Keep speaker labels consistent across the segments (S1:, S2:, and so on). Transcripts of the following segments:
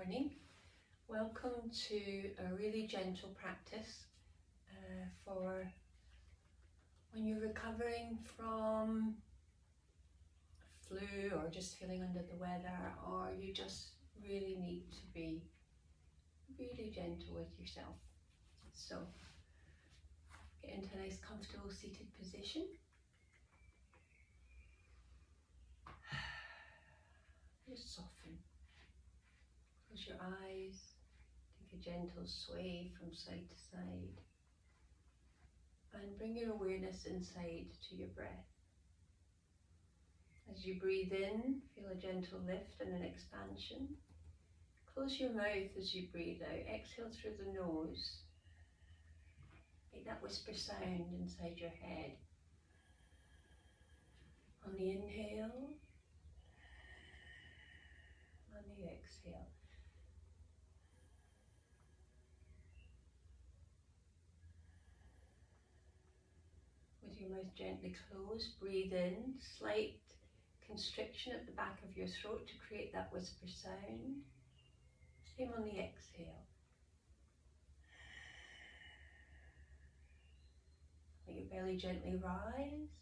S1: morning. Welcome to a really gentle practice for when you're recovering from flu or just feeling under the weather, or you just really need to be really gentle with yourself. So get into a nice comfortable seated position. Just soften. Close your eyes. Take a gentle sway from side to side. And bring your awareness inside to your breath. As you breathe in, feel a gentle lift and an expansion. Close your mouth as you breathe out. Exhale through the nose. Make that whisper sound inside your head. On the inhale, on the exhale. With your mouth gently closed, breathe in, slight constriction at the back of your throat to create that whisper sound. Same on the exhale. Let your belly gently rise.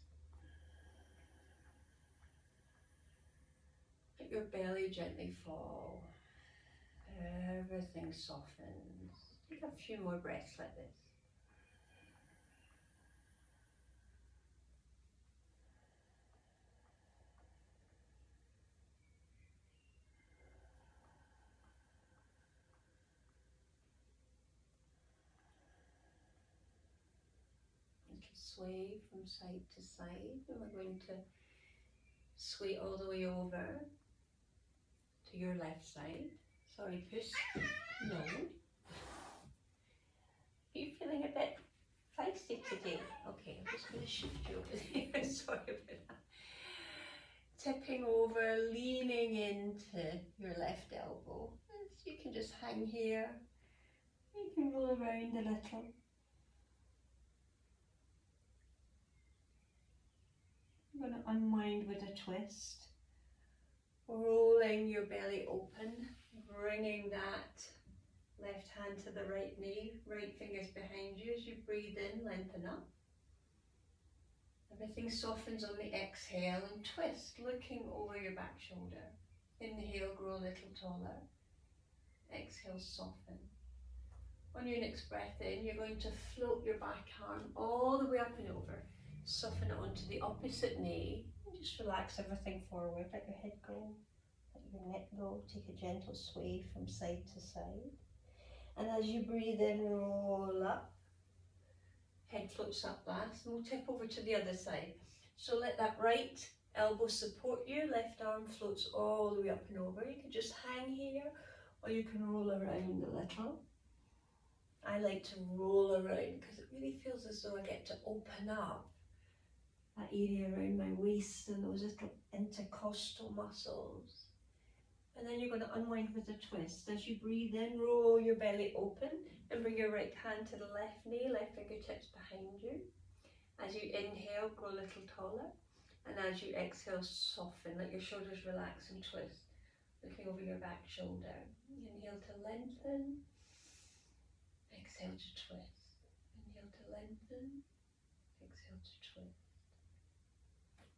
S1: Let your belly gently fall. Everything softens. Take a few more breaths like this. Sway from side to side, and we're going to sway all the way over to your left side. Sorry, puss. No. Are you feeling a bit feisty today? Okay, I'm just going to shift you over there. Sorry about that. Tipping over, leaning into your left elbow. So you can just hang here. You can roll around a little. I'm going to unwind with a twist, rolling your belly open, bringing that left hand to the right knee, right fingers behind you. As you breathe in, lengthen up. Everything softens on the exhale and twist, looking over your back shoulder. Inhale, grow a little taller. Exhale, soften. On your next breath in, you're going to float your back arm all the way up and over. Soften it onto the opposite knee and just relax everything forward. Let your head go, let your neck go. Take a gentle sway from side to side. And as you breathe in, roll up. Head floats up last, and we'll tip over to the other side. So let that right elbow support you, left arm floats all the way up and over. You can just hang here, or you can roll around a little. I like to roll around because it really feels as though I get to open up that area around my waist and those little intercostal muscles. And then you're going to unwind with a twist. As you breathe in, roll your belly open and bring your right hand to the left knee, left fingertips behind you. As you inhale, grow a little taller. And as you exhale, soften. Let your shoulders relax and twist, looking over your back shoulder. Inhale to lengthen. Exhale to twist. Inhale to lengthen. Exhale to twist.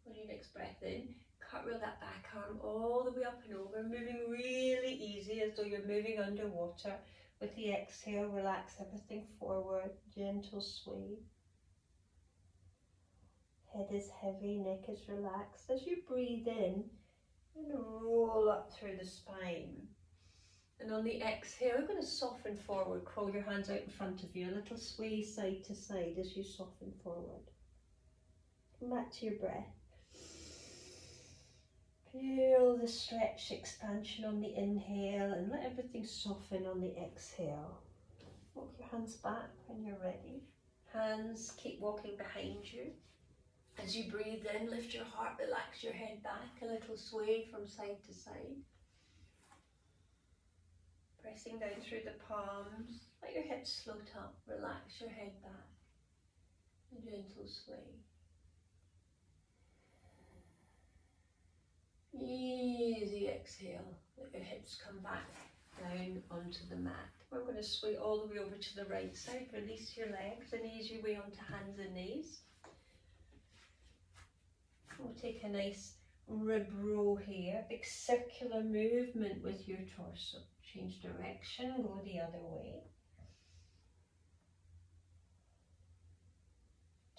S1: On your next breath in, cartwheel that back arm all the way up and over, moving really easy as though you're moving underwater. With the exhale, relax everything forward, gentle sway. Head is heavy, neck is relaxed. As you breathe in, you're going to roll up through the spine. And on the exhale, you're going to soften forward, crawl your hands out in front of you, a little sway side to side as you soften forward. Come back to your breath. Feel the stretch, expansion on the inhale, and let everything soften on the exhale. Walk your hands back when you're ready. Hands keep walking behind you. As you breathe in, lift your heart, relax your head back, a little sway from side to side. Pressing down through the palms, let your hips float up, relax your head back. A gentle sway. Easy exhale, let your hips come back down down onto the mat. We're going to sway all the way over to the right side. Release your legs and ease your way onto hands and knees. We'll take a nice rib row here, big circular movement with your torso. Change direction, go the other way.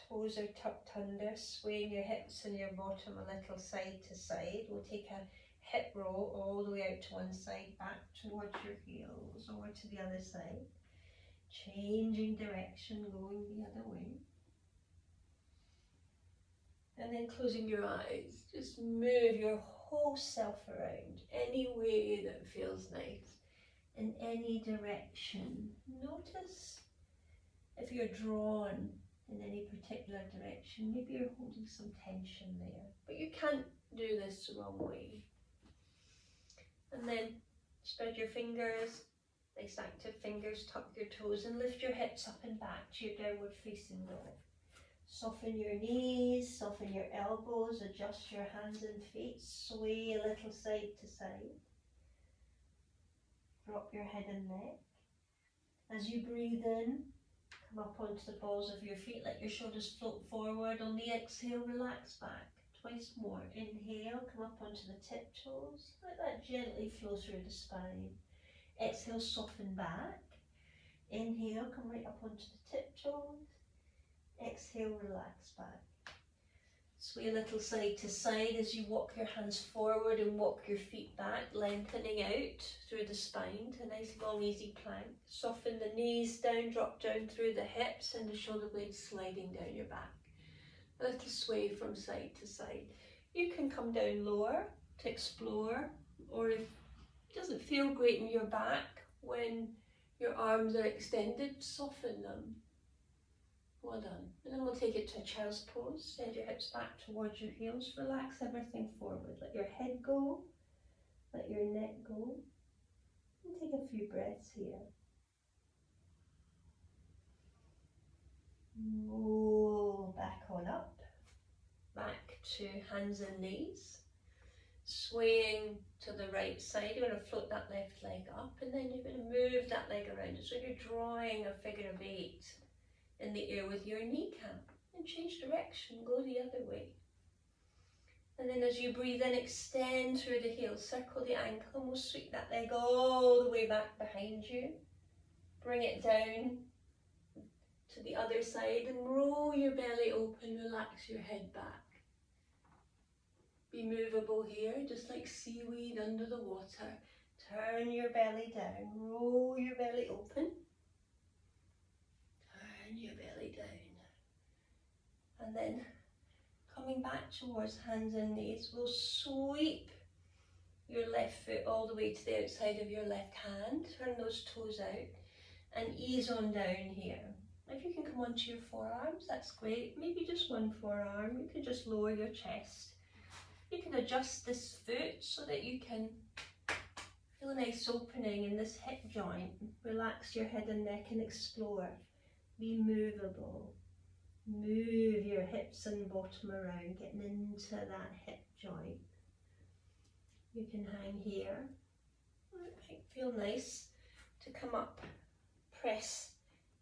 S1: Toes are tucked under, swaying your hips and your bottom a little side to side. We'll take a hip roll all the way out to one side, back towards your heels, over to the other side. Changing direction, going the other way. And then closing your eyes, just move your whole self around any way that feels nice, in any direction. Notice if you're drawn in any particular direction, maybe you're holding some tension there, but you can't do this the wrong way. And then spread your fingers, nice active fingers, tuck your toes and lift your hips up and back to your downward facing dog. Soften your knees, soften your elbows, adjust your hands and feet, sway a little side to side. Drop your head and neck. As you breathe in, come up onto the balls of your feet, let your shoulders float forward. On the exhale, relax back. Twice more. Inhale, come up onto the tiptoes. Let that gently flow through the spine. Exhale, soften back. Inhale, come right up onto the tiptoes. Exhale, relax back. Sway a little side to side as you walk your hands forward and walk your feet back, lengthening out through the spine to a nice long easy plank. Soften the knees down, drop down through the hips and the shoulder blades sliding down your back. A little sway from side to side. You can come down lower to explore, or if it doesn't feel great in your back when your arms are extended, soften them. Well done. And then we'll take it to a child's pose. Send your hips back towards your heels. Relax everything forward. Let your head go. Let your neck go. And take a few breaths here. Roll back on up. Back to hands and knees. Swaying to the right side. You're going to float that left leg up. And then you're going to move that leg around. So you're drawing a figure of 8. In the air with your kneecap, and change direction, go the other way. And then as you breathe in, extend through the heels, circle the ankle, and we'll sweep that leg all the way back behind you. Bring it down to the other side and roll your belly open, relax your head back. Be movable here, just like seaweed under the water. Turn your belly down, roll your belly open. Your belly down, and then coming back towards hands and knees, we'll sweep your left foot all the way to the outside of your left hand. Turn those toes out and ease on down here. If you can come onto your forearms, that's great. Maybe just one forearm. You can just lower your chest. You can adjust this foot so that you can feel a nice opening in this hip joint. Relax your head and neck and explore. Be movable. Move your hips and bottom around, getting into that hip joint. You can hang here. It might feel nice to come up, press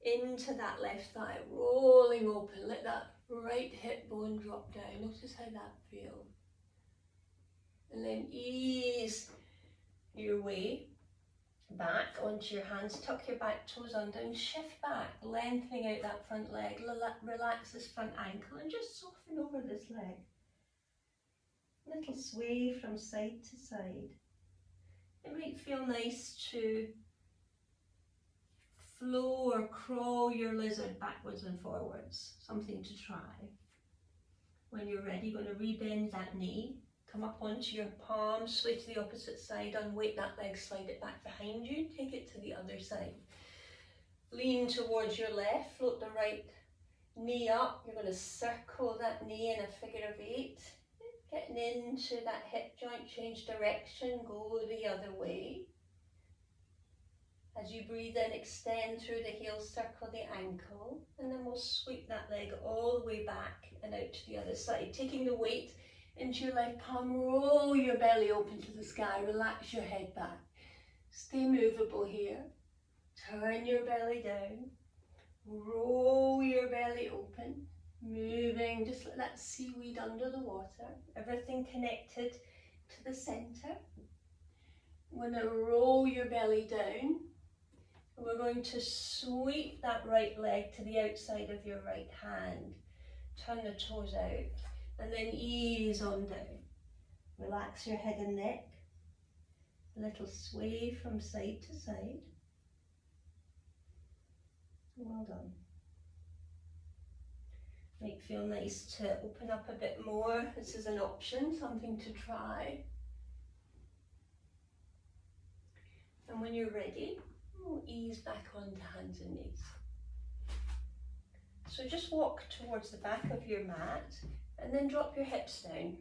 S1: into that left thigh, rolling open. Let that right hip bone drop down. Notice how that feels. And then ease your way back onto your hands, tuck your back toes under and shift back, lengthening out that front leg. Relax this front ankle and just soften over this leg. Little sway from side to side. It might feel nice to flow or crawl your lizard backwards and forwards, something to try. When you're ready, you're going to rebend that knee. Come up onto your palms, sway to the opposite side, unweight that leg, slide it back behind you, take it to the other side. Lean towards your left, float the right knee up. You're going to circle that knee in a figure of 8. Getting into that hip joint, change direction, go the other way. As you breathe in, extend through the heels, circle the ankle, and then we'll sweep that leg all the way back and out to the other side, taking the weight into your left palm. Roll your belly open to the sky, relax your head back. Stay movable here. Turn your belly down. Roll your belly open. Moving just like that seaweed under the water. Everything connected to the center. We're going to roll your belly down. We're going to sweep that right leg to the outside of your right hand. Turn the toes out and then ease on down. Relax your head and neck. A little sway from side to side. Well done. Might feel nice to open up a bit more. This is an option, something to try. And when you're ready, we'll ease back onto hands and knees. So just walk towards the back of your mat and then drop your hips down.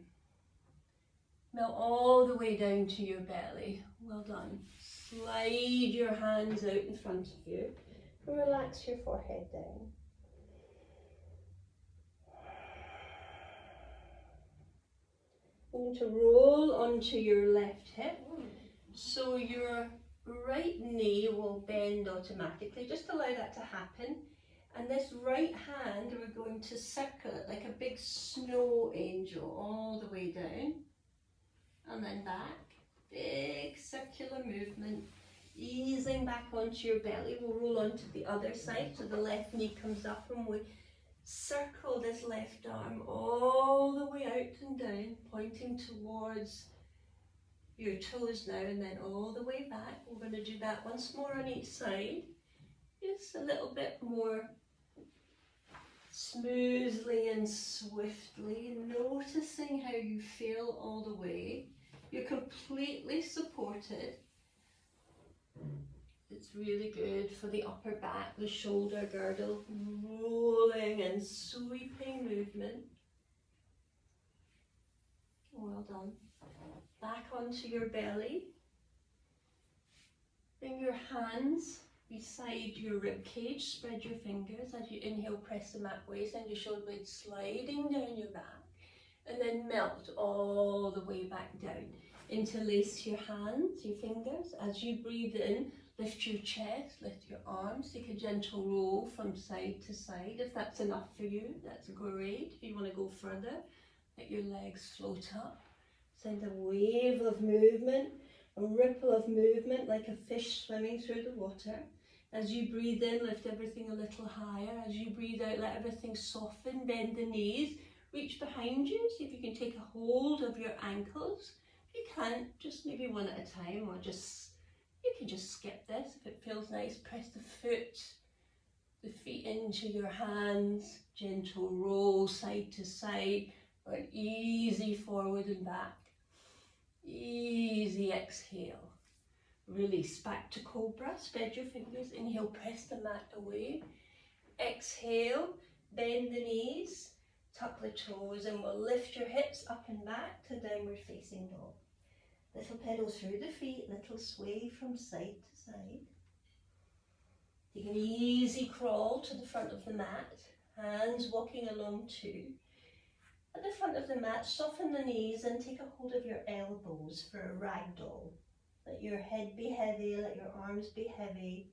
S1: Melt all the way down to your belly. Well done. Slide your hands out in front of you and relax your forehead down. You're going to roll onto your left hip, so your right knee will bend automatically. Just allow that to happen. And this right hand, we're going to circle it like a big snow angel all the way down. And then back. Big circular movement. Easing back onto your belly. We'll roll onto the other side, so the left knee comes up and we circle this left arm all the way out and down, pointing towards your toes now, and then all the way back. We're going to do that once more on each side. Just a little bit more smoothly and swiftly, noticing how you feel all the way. You're completely supported. It's really good for the upper back, the shoulder girdle, rolling and sweeping movement. Well done. Back onto your belly. Bring your hands beside your rib cage. Spread your fingers as you inhale, press the mat waist, and your shoulder blades sliding down your back. And then melt all the way back down. Interlace your hands, your fingers. As you breathe in, lift your chest, lift your arms, take a gentle roll from side to side. If that's enough for you, that's great. If you want to go further, let your legs float up. Send a wave of movement, a ripple of movement like a fish swimming through the water. As you breathe in, lift everything a little higher. As you breathe out, let everything soften, bend the knees. Reach behind you, see if you can take a hold of your ankles. If you can't, just maybe one at a time, or you can just skip this if it feels nice. Press the feet into your hands, gentle roll side to side, or an easy forward and back. Easy exhale. Release back to cobra. Spread your fingers. Inhale, press the mat away. Exhale, bend the knees, tuck the toes, and we'll lift your hips up and back to downward facing dog. Little pedals through the feet, little sway from side to side. Take an easy crawl to the front of the mat, hands walking along too. At the front of the mat, soften the knees and take a hold of your elbows for a ragdoll. Let your head be heavy, let your arms be heavy.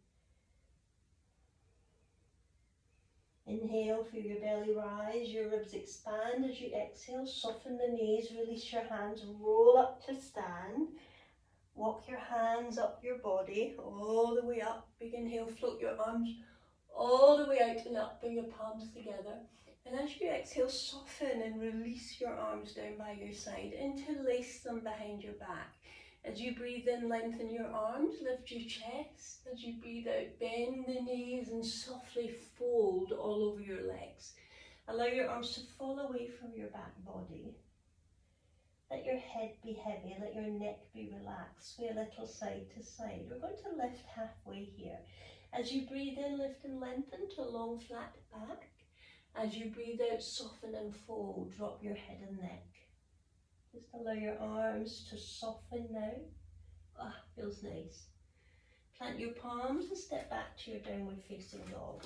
S1: Inhale, feel your belly rise, your ribs expand. As you exhale, soften the knees, release your hands, roll up to stand. Walk your hands up your body, all the way up. Big inhale, float your arms all the way out and up, bring your palms together. And as you exhale, soften and release your arms down by your side. Interlace them behind your back. As you breathe in, lengthen your arms, lift your chest. As you breathe out, bend the knees and softly fold all over your legs. Allow your arms to fall away from your back body. Let your head be heavy, let your neck be relaxed. Sway a little side to side. We're going to lift halfway here. As you breathe in, lift and lengthen to a long flat back. As you breathe out, soften and fold. Drop your head and neck. Just allow your arms to soften now. Ah, feels nice. Plant your palms and step back to your downward facing dog.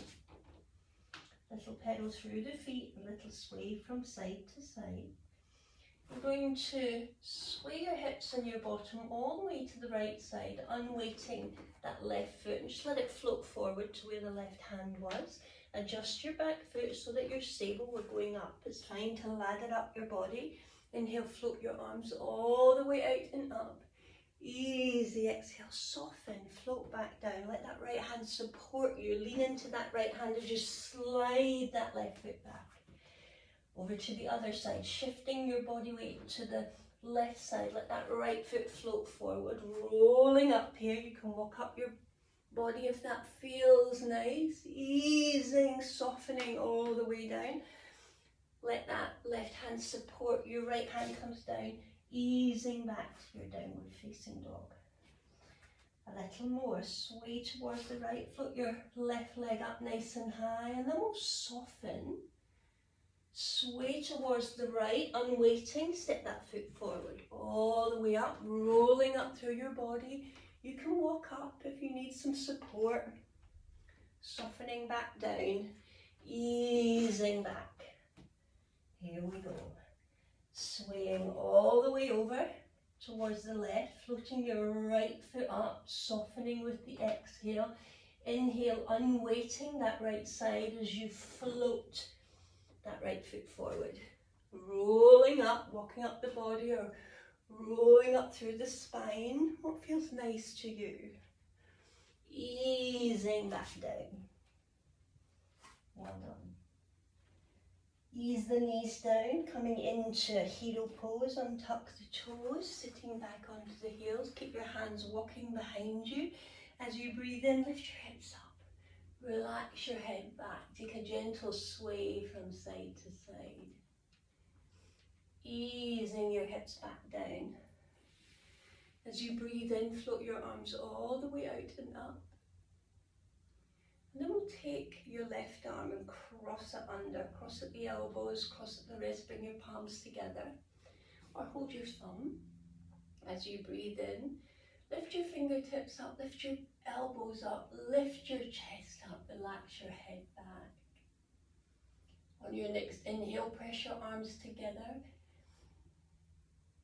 S1: Little pedal through the feet, a little sway from side to side.
S2: You're going to sway your hips and your bottom all the way to the right side, unweighting that left foot, and just let it float forward to where the left hand was. Adjust your back foot so that you're stable. We're going up. It's fine to ladder up your body. Inhale, float your arms all the way out and up. Easy, exhale, soften, float back down. Let that right hand support you. Lean into that right hand as you slide that left foot back. Over to the other side, shifting your body weight to the left side. Let that right foot float forward, rolling up here. You can walk up your body if that feels nice. Easing, softening all the way down. Let that left hand support, your right hand comes down, easing back to your downward facing dog. A little more, sway towards the right, float your left leg up nice and high, and then we'll soften. Sway towards the right, unweighting, step that foot forward, all the way up, rolling up through your body. You can walk up if you need some support. Softening back down, easing back. Here we go. Swaying all the way over towards the left, floating your right foot up, softening with the exhale. Inhale, unweighting that right side as you float that right foot forward. Rolling up, walking up the body or rolling up through the spine. What feels nice to you? Easing back down. Well done. Ease the knees down, coming into hero pose, untuck the toes, sitting back onto the heels. Keep your hands walking behind you. As you breathe in, lift your hips up. Relax your head back. Take a gentle sway from side to side. Easing your hips back down. As you breathe in, float your arms all the way out and up. And then we'll take your left arm and cross it under, cross at the elbows, cross at the wrist, bring your palms together. Or hold your thumb as you breathe in. Lift your fingertips up, lift your elbows up, lift your chest up, relax your head back. On your next inhale, press your arms together.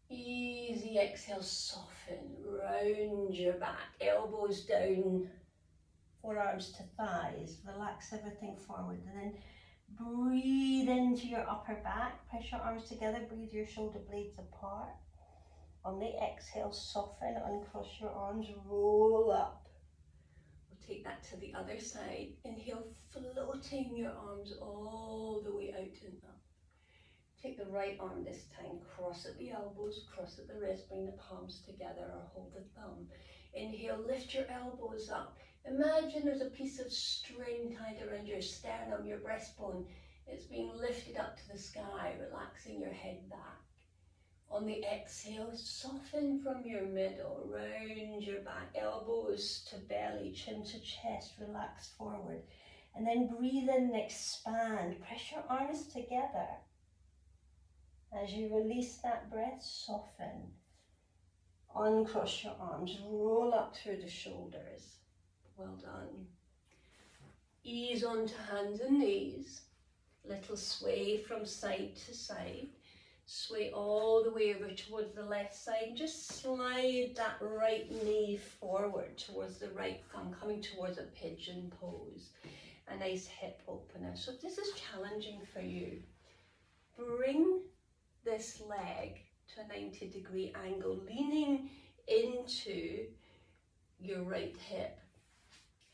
S2: Easy exhale, soften, round your back, elbows down, forearms to thighs, relax everything forward, and then breathe into your upper back, press your arms together, breathe your shoulder blades apart. On the exhale, soften, uncross your arms, roll up. We'll take that to the other side. Inhale, floating your arms all the way out and up. Take the right arm this time, cross at the elbows, cross at the wrist, bring the palms together or hold the thumb. Inhale, lift your elbows up. Imagine there's a piece of string tied around your sternum, your breastbone. It's being lifted up to the sky, relaxing your head back. On the exhale, soften from your middle, round your back, elbows to belly, chin to chest, relax forward. And then breathe in and expand. Press your arms together. As you release that breath, soften. Uncross your arms, roll up through the shoulders. Well done. Ease onto hands and knees. Little sway from side to side. Sway all the way over towards the left side. Just slide that right knee forward towards the right thumb, coming towards a pigeon pose. A nice hip opener. So if this is challenging for you, bring this leg to a 90-degree angle, leaning into your right hip.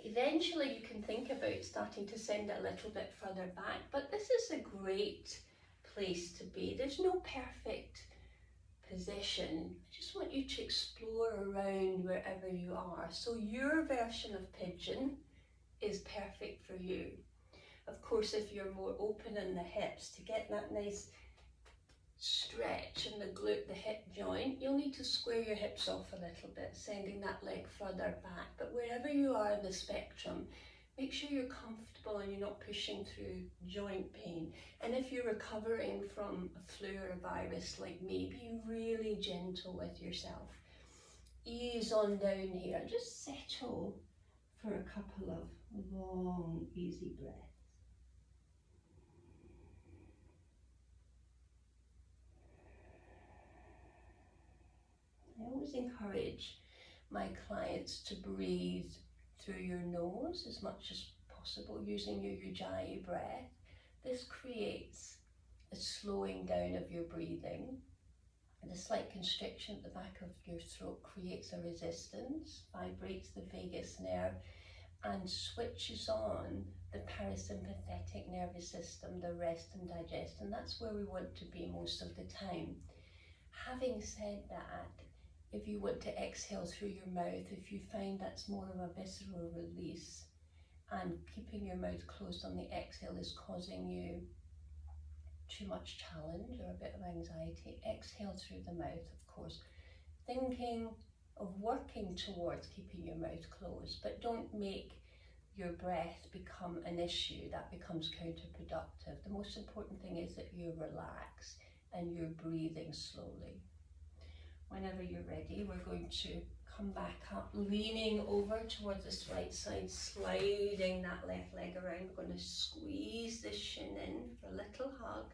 S2: Eventually you can think about starting to send it a little bit further back, but this is a great place to be. There's no perfect position. I just want you to explore around wherever you are. So your version of pigeon is perfect for you. Of course, if you're more open in the hips, to get that nice stretch in the glute, the hip joint, you'll need to square your hips off a little bit, sending that leg further back. But wherever you are in the spectrum, make sure you're comfortable and you're not pushing through joint pain. And if you're recovering from a flu or a virus like me, be really gentle with yourself. Ease on down here and just settle for a couple of long, easy breaths. I always encourage my clients to breathe through your nose as much as possible using your ujjayi breath. This creates a slowing down of your breathing. The slight constriction at the back of your throat creates a resistance, vibrates the vagus nerve, and switches on the parasympathetic nervous system, the rest and digest, and that's where we want to be most of the time. Having said that, if you want to exhale through your mouth, if you find that's more of a visceral release and keeping your mouth closed on the exhale is causing you too much challenge or a bit of anxiety, exhale through the mouth, of course, thinking of working towards keeping your mouth closed, but don't make your breath become an issue. That becomes counterproductive. The most important thing is that you relax and you're breathing slowly. Whenever you're ready, we're going to come back up, leaning over towards this right side, sliding that left leg around. We're going to squeeze the shin in for a little hug.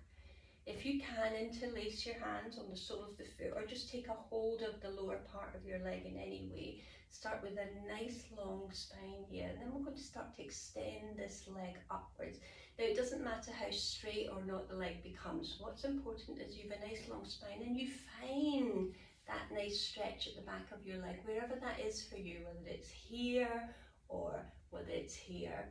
S2: If you can, interlace your hands on the sole of the foot or just take a hold of the lower part of your leg in any way. Start with a nice long spine here, and then we're going to start to extend this leg upwards. Now, it doesn't matter how straight or not the leg becomes. What's important is you have a nice long spine and you find that nice stretch at the back of your leg, wherever that is for you, whether it's here or whether it's here.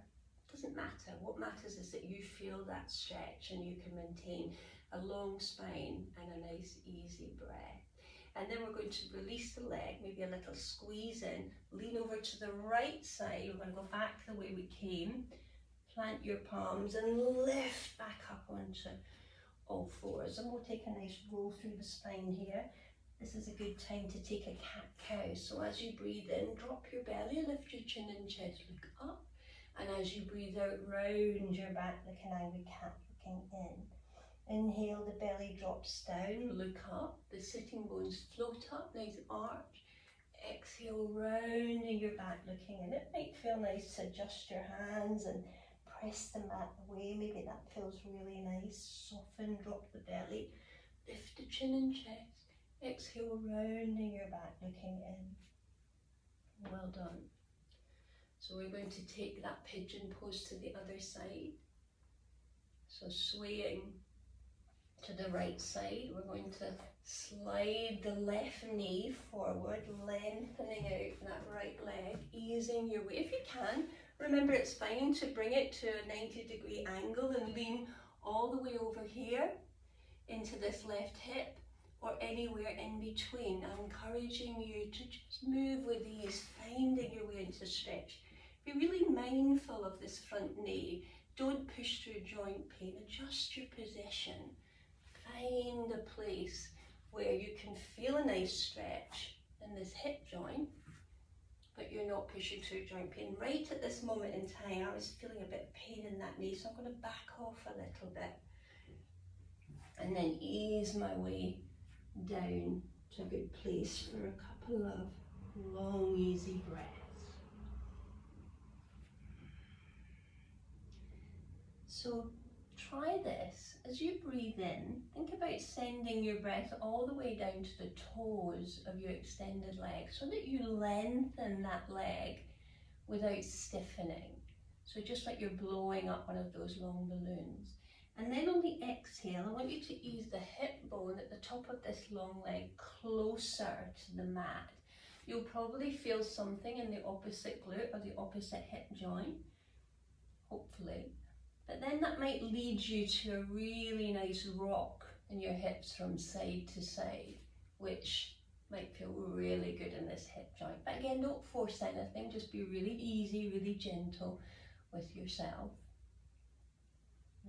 S2: Doesn't matter. What matters is that you feel that stretch and you can maintain a long spine and a nice easy breath. And then we're going to release the leg, maybe a little squeeze in, lean over to the right side. We're going to go back the way we came, plant your palms and lift back up onto all fours. And we'll take a nice roll through the spine here. This is a good time to take a cat-cow. So as you breathe in, drop your belly, lift your chin and chest, look up. And as you breathe out, round your back like an angry cat, looking in. Inhale, the belly drops down, look up, the sitting bones float up, nice arch. Exhale, rounding your back, looking in. It might feel nice to adjust your hands and press the mat away. Maybe that feels really nice. Soften, drop the belly, lift the chin and chest. Exhale, rounding your back, looking in. Well done. So we're going to take that pigeon pose to the other side. So swaying to the right side, we're going to slide the left knee forward, lengthening out that right leg, easing your way. If you can, remember it's fine to bring it to a 90-degree angle and lean all the way over here into this left hip or anywhere in between. I'm encouraging you to just move with ease, finding your way into stretch. Be really mindful of this front knee. Don't push through joint pain. Adjust your position. Find a place where you can feel a nice stretch in this hip joint, but you're not pushing through joint pain. Right at this moment in time, I was feeling a bit of pain in that knee, so I'm going to back off a little bit and then ease my way down to a good place for a couple of long, easy breaths. So try this. As you breathe in, think about sending your breath all the way down to the toes of your extended leg so that you lengthen that leg without stiffening. So just like you're blowing up one of those long balloons. And then on the exhale, I want you to ease the hip bone at the top of this long leg closer to the mat. You'll probably feel something in the opposite glute or the opposite hip joint, hopefully. But then that might lead you to a really nice rock in your hips from side to side, which might feel really good in this hip joint. But again, don't force anything, just be really easy, really gentle with yourself.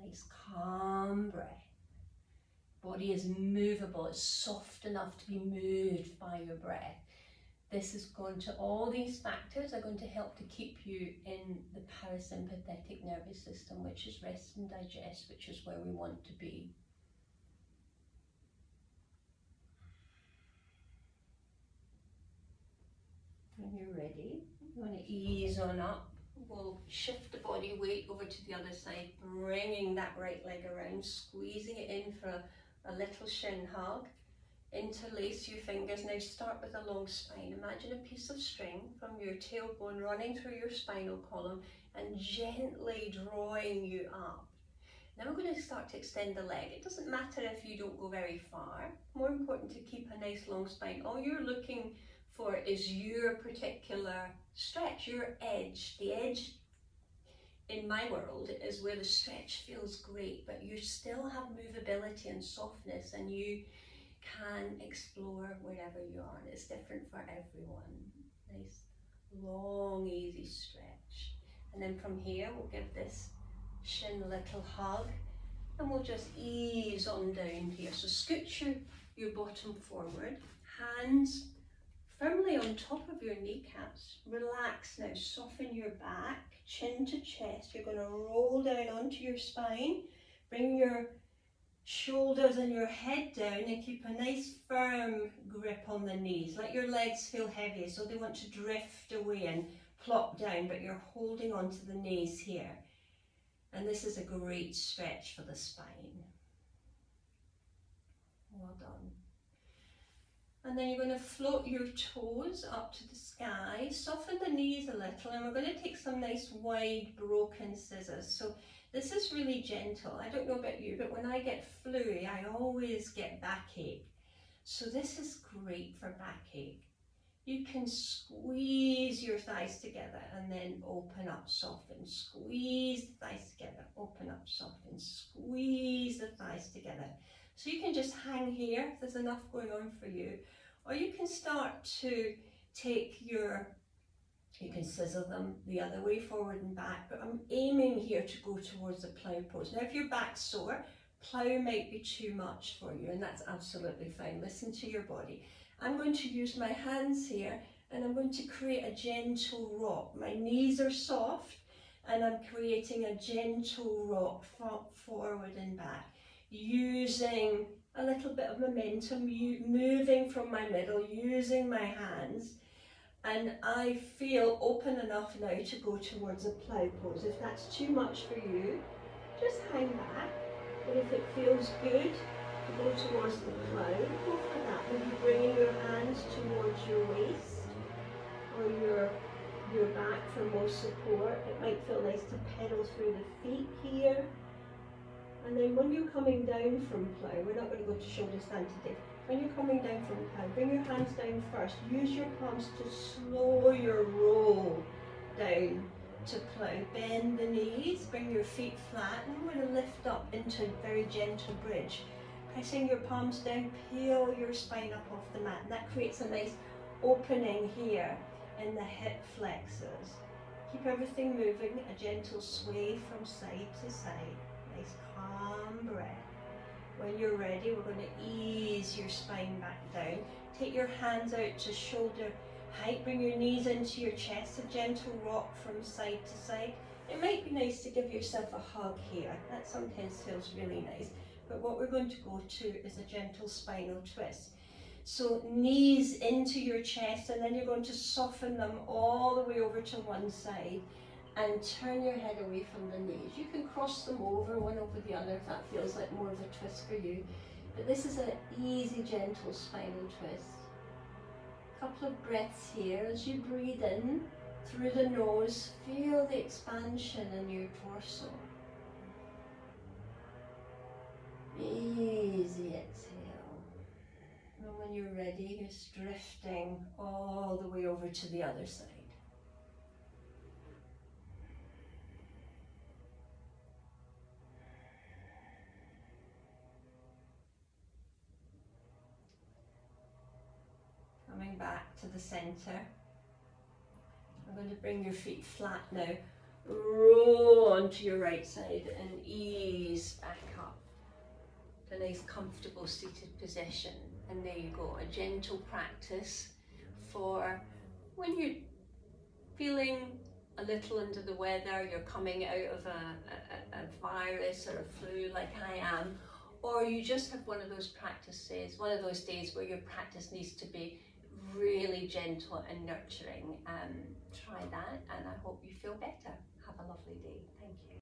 S2: Nice calm breath. Body is movable, it's soft enough to be moved by your breath. This is going to, all these factors are going to help to keep you in the parasympathetic nervous system, which is rest and digest, which is where we want to be. When you're ready, you want to ease on up. We'll shift the body weight over to the other side, bringing that right leg around, squeezing it in for a little shin hug. Interlace your fingers. Now start with a long spine. Imagine a piece of string from your tailbone running through your spinal column and gently drawing you up. Now we're going to start to extend the leg. It doesn't matter if you don't go very far. More important to keep a nice long spine. All you're looking for is your particular stretch, your edge. The edge in my world is where the stretch feels great, but you still have movability and softness, and you can explore wherever you are, and it's different for everyone. Nice, long, easy stretch. And then from here, we'll give this shin a little hug, and we'll just ease on down here. So scoot your bottom forward, hands firmly on top of your kneecaps. Relax now, soften your back, chin to chest. You're going to roll down onto your spine, bring your shoulders and your head down, and keep a nice firm grip on the knees. Let your legs feel heavy, so they want to drift away and plop down, but you're holding onto the knees here. And this is a great stretch for the spine. Well done. And then you're going to float your toes up to the sky, soften the knees a little, and we're going to take some nice wide broken scissors. So this is really gentle. I don't know about you, but when I get fluey, I always get backache. So this is great for backache. You can squeeze your thighs together and then open up, soften. Squeeze the thighs together, open up, soften. Squeeze the thighs together. So you can just hang here if there's enough going on for you. Or you can start to take you can scissor them the other way, forward and back, but I'm aiming here to go towards the plough pose. Now if your back's sore, plough might be too much for you, and that's absolutely fine. Listen to your body. I'm going to use my hands here, and I'm going to create a gentle rock. My knees are soft, and I'm creating a gentle rock forward and back, using a little bit of momentum, moving from my middle, using my hands. And I feel open enough now to go towards a plough pose. If that's too much for you, just hang back. But if it feels good to go towards the plough, go for that. Maybe bringing your hands towards your waist or your back for more support. It might feel nice to pedal through the feet here. And then when you're coming down from plough, we're not going to go to shoulder stand today. When you're coming down from plough, bring your hands down first. Use your palms to slow your roll down to plough. Bend the knees, bring your feet flat, and we're going to lift up into a very gentle bridge. Pressing your palms down, peel your spine up off the mat, and that creates a nice opening here in the hip flexors. Keep everything moving, a gentle sway from side to side. Nice calm breath. When you're ready, we're going to ease your spine back down. Take your hands out to shoulder height. Bring your knees into your chest. A gentle rock from side to side. It might be nice to give yourself a hug here. That sometimes feels really nice. But what we're going to go to is a gentle spinal twist. So knees into your chest, and then you're going to soften them all the way over to one side. And turn your head away from the knees. You can cross them over, one over the other, if that feels like more of a twist for you. But this is an easy, gentle spinal twist. A couple of breaths here. As you breathe in through the nose, feel the expansion in your torso. Easy exhale. And when you're ready, just drifting all the way over to the other side. Coming back to the center. I'm going to bring your feet flat now. Roll onto your right side and ease back up to a nice comfortable seated position. And there you go, a gentle practice for when you're feeling a little under the weather, you're coming out of a virus or a flu like I am, or you just have one of those practices, one of those days where your practice needs to be really gentle and nurturing. Try that, and I hope you feel better. Have a lovely day. Thank you.